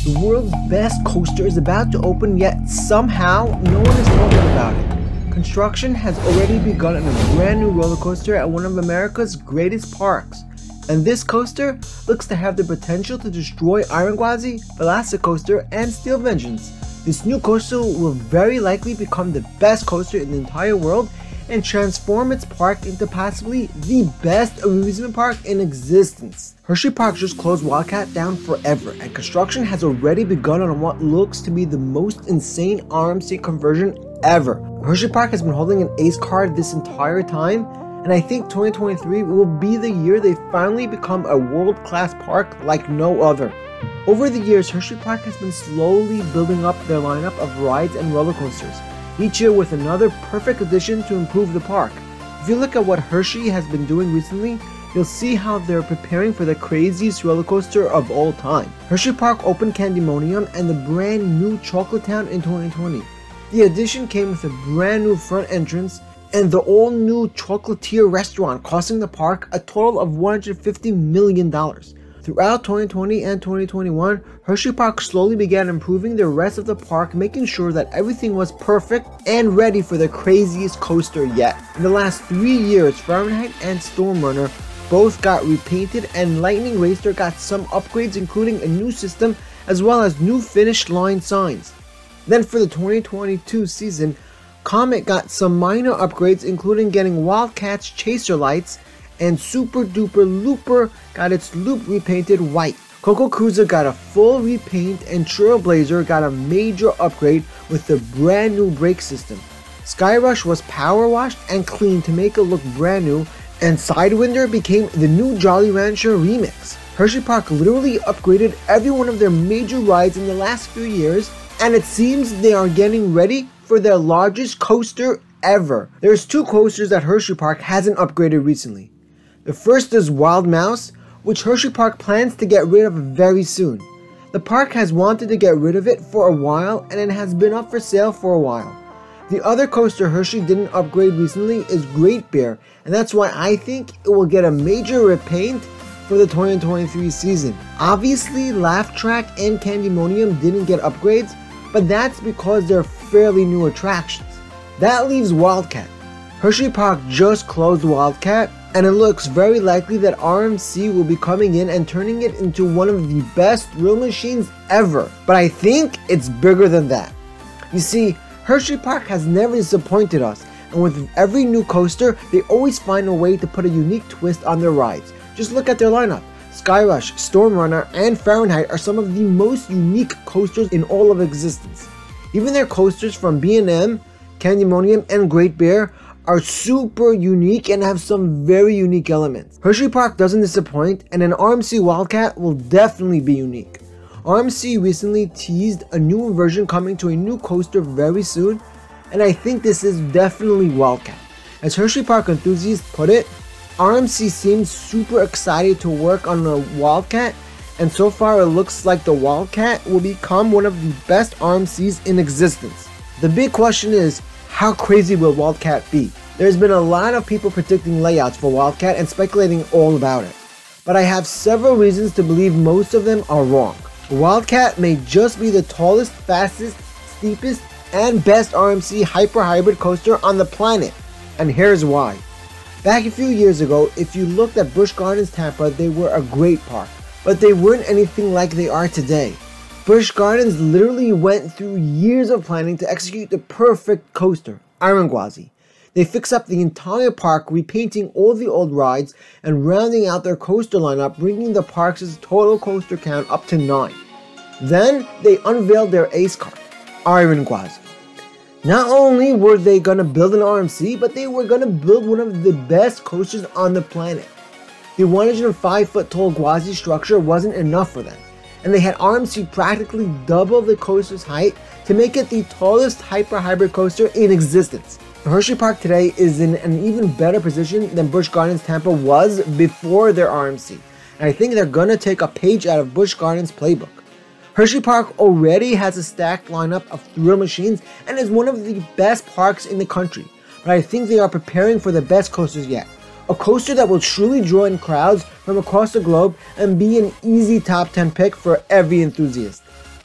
The world's best coaster is about to open, yet somehow no one is talking about it. Construction has already begun on a brand new roller coaster at one of America's greatest parks. And this coaster looks to have the potential to destroy Iron Gwazi, Velocicoaster, and Steel Vengeance. This new coaster will very likely become the best coaster in the entire world and transform its park into possibly the best amusement park in existence. Hersheypark just closed Wildcat down forever, and construction has already begun on what looks to be the most insane RMC conversion ever. Hersheypark has been holding an ace card this entire time, and I think 2023 will be the year they finally become a world-class park like no other. Over the years, Hersheypark has been slowly building up their lineup of rides and roller coasters, each year with another perfect addition to improve the park. If you look at what Hershey has been doing recently, you'll see how they're preparing for the craziest roller coaster of all time. Hersheypark opened Candymonium and the brand new Chocolate Town in 2020. The addition came with a brand new front entrance and the all new Chocolatier restaurant, costing the park a total of $150 million. Throughout 2020 and 2021, Hersheypark slowly began improving the rest of the park, making sure that everything was perfect and ready for the craziest coaster yet. In the last 3 years, Fahrenheit and Stormrunner both got repainted, and Lightning Racer got some upgrades, including a new system as well as new finish line signs. Then for the 2022 season, Comet got some minor upgrades, including getting Wildcat's chaser lights, and Super Duper Looper got its loop repainted white. Coco Cruiser got a full repaint, and Trailblazer got a major upgrade with the brand new brake system. Skyrush was power washed and cleaned to make it look brand new, and Sidewinder became the new Jolly Rancher remix. Hersheypark literally upgraded every one of their major rides in the last few years, and it seems they are getting ready for their largest coaster ever. There's two coasters that Hersheypark hasn't upgraded recently. The first is Wild Mouse, which Hersheypark plans to get rid of very soon. The park has wanted to get rid of it for a while, and it has been up for sale for a while. The other coaster Hershey didn't upgrade recently is Great Bear, and that's why I think it will get a major repaint for the 2023 season. Obviously, Laugh Track and Candymonium didn't get upgrades, but that's because they're fairly new attractions. That leaves Wildcat. Hersheypark just closed Wildcat, and it looks very likely that RMC will be coming in and turning it into one of the best thrill machines ever. But I think it's bigger than that. You see, Hersheypark has never disappointed us, and with every new coaster, they always find a way to put a unique twist on their rides. Just look at their lineup. Skyrush, Stormrunner, and Fahrenheit are some of the most unique coasters in all of existence. Even their coasters from B&M, Candymonium, and Great Bear are super unique and have some very unique elements. Hersheypark doesn't disappoint, and an RMC Wildcat will definitely be unique. RMC recently teased a new version coming to a new coaster very soon, and I think this is definitely Wildcat. As Hersheypark enthusiasts put it, RMC seems super excited to work on a Wildcat, and so far it looks like the Wildcat will become one of the best RMCs in existence. The big question is, how crazy will Wildcat be? There's been a lot of people predicting layouts for Wildcat and speculating all about it, but I have several reasons to believe most of them are wrong. Wildcat may just be the tallest, fastest, steepest, and best RMC hyper hybrid coaster on the planet, and here's why. Back a few years ago, if you looked at Busch Gardens Tampa, they were a great park, but they weren't anything like they are today. Busch Gardens literally went through years of planning to execute the perfect coaster, Iron Gwazi. They fixed up the entire park, repainting all the old rides and rounding out their coaster lineup, bringing the park's total coaster count up to 9. Then they unveiled their ace card, Iron Gwazi. Not only were they gonna build an RMC, but they were gonna build one of the best coasters on the planet. The 105-foot tall Gwazi structure wasn't enough for them, and they had RMC practically double the coaster's height to make it the tallest hyper hybrid coaster in existence. Hersheypark today is in an even better position than Busch Gardens Tampa was before their RMC, and I think they're gonna take a page out of Busch Gardens' playbook. Hersheypark already has a stacked lineup of thrill machines and is one of the best parks in the country, but I think they are preparing for the best coasters yet. A coaster that will truly draw in crowds from across the globe and be an easy top 10 pick for every enthusiast.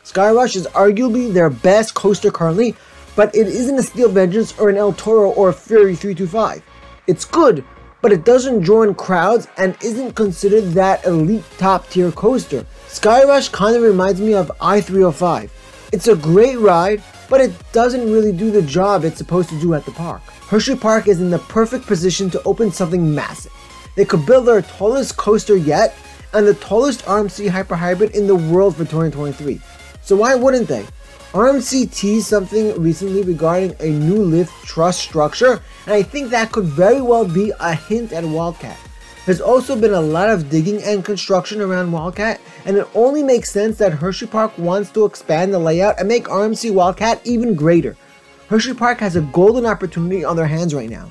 Skyrush is arguably their best coaster currently, but it isn't a Steel Vengeance or an El Toro or a Fury 325. It's good, but it doesn't draw in crowds and isn't considered that elite top tier coaster. Skyrush kind of reminds me of I-305. It's a great ride, but it doesn't really do the job it's supposed to do at the park. Hershey Park is in the perfect position to open something massive. They could build their tallest coaster yet and the tallest RMC Hyper Hybrid in the world for 2023. So why wouldn't they? RMC teased something recently regarding a new lift truss structure, and I think that could very well be a hint at Wildcat. There's also been a lot of digging and construction around Wildcat, and it only makes sense that Hershey Park wants to expand the layout and make RMC Wildcat even greater. Hershey Park has a golden opportunity on their hands right now.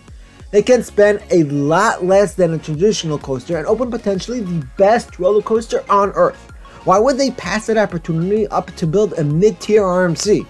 They can spend a lot less than a traditional coaster and open potentially the best roller coaster on earth. Why would they pass that opportunity up to build a mid-tier RMC?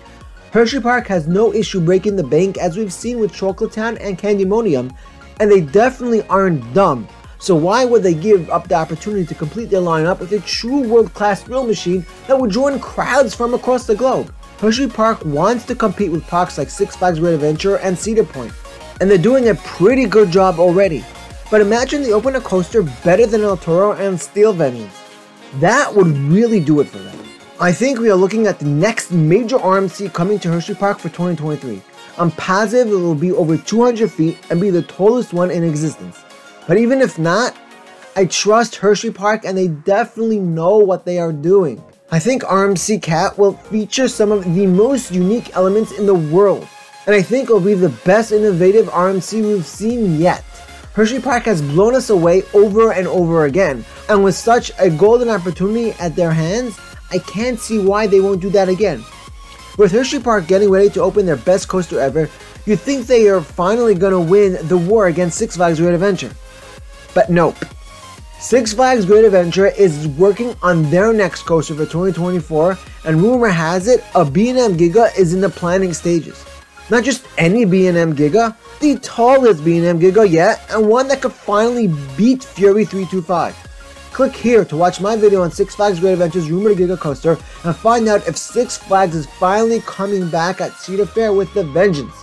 Hershey Park has no issue breaking the bank, as we've seen with Chocolate Town and Candymonium, and they definitely aren't dumb. So why would they give up the opportunity to complete their lineup with a true world-class thrill machine that would draw in crowds from across the globe? Hershey Park wants to compete with parks like Six Flags Great Adventure and Cedar Point, and they're doing a pretty good job already. But imagine they open a coaster better than El Toro and Steel Vengeance. That would really do it for them. I think we are looking at the next major RMC coming to Hershey Park for 2023. I'm positive it will be over 200 feet and be the tallest one in existence. But even if not, I trust Hershey Park and they definitely know what they are doing. I think RMC Cat will feature some of the most unique elements in the world, and I think it will be the best innovative RMC we've seen yet. Hershey Park has blown us away over and over again, and with such a golden opportunity at their hands, I can't see why they won't do that again. With Hershey Park getting ready to open their best coaster ever, you'd think they are finally gonna win the war against Six Flags Great Adventure. But nope. Six Flags Great Adventure is working on their next coaster for 2024, and rumor has it a B&M Giga is in the planning stages. Not just any B&M Giga, the tallest B&M Giga yet, and one that could finally beat Fury 325. Click here to watch my video on Six Flags Great Adventure's rumored Giga Coaster and find out if Six Flags is finally coming back at Cedar Fair with a vengeance.